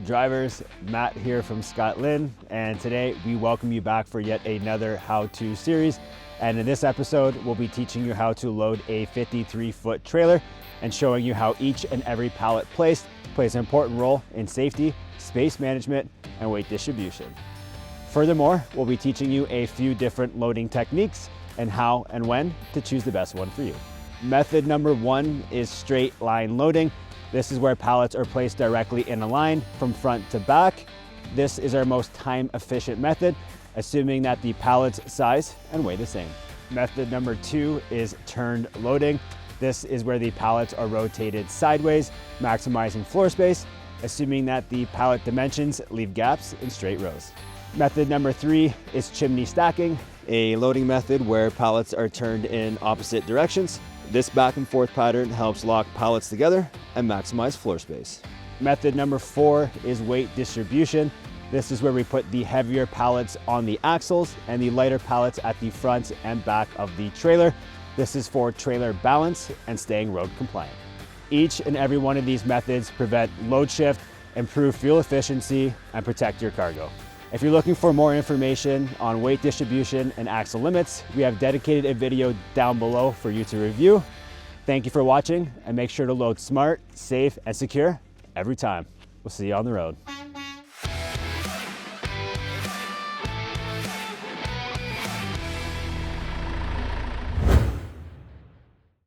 drivers, Matt here from Scotland, and today we welcome you back for yet another how-to series. And in this episode, we'll be teaching you how to load a 53-foot trailer and showing you how each and every pallet placed plays an important role in safety, space management, and weight distribution. Furthermore, we'll be teaching you a few different loading techniques and how and when to choose the best one for you. Method number one is straight line loading. This is where pallets are placed directly in a line from front to back. This is our most time efficient method, assuming that the pallet's size and weigh the same. Method number two is turned loading. This is where the pallets are rotated sideways, maximizing floor space, assuming that the pallet dimensions leave gaps in straight rows. Method number three is chimney stacking, a loading method where pallets are turned in opposite directions. This back and forth pattern helps lock pallets together and maximize floor space. Method number four is weight distribution. This is where we put the heavier pallets on the axles and the lighter pallets at the front and back of the trailer. This is for trailer balance and staying road compliant. Each and every one of these methods prevent load shift, improve fuel efficiency, and protect your cargo. If you're looking for more information on weight distribution and axle limits, we have dedicated a video down below for you to review. Thank you for watching, and make sure to load smart, safe, and secure every time. We'll see you on the road.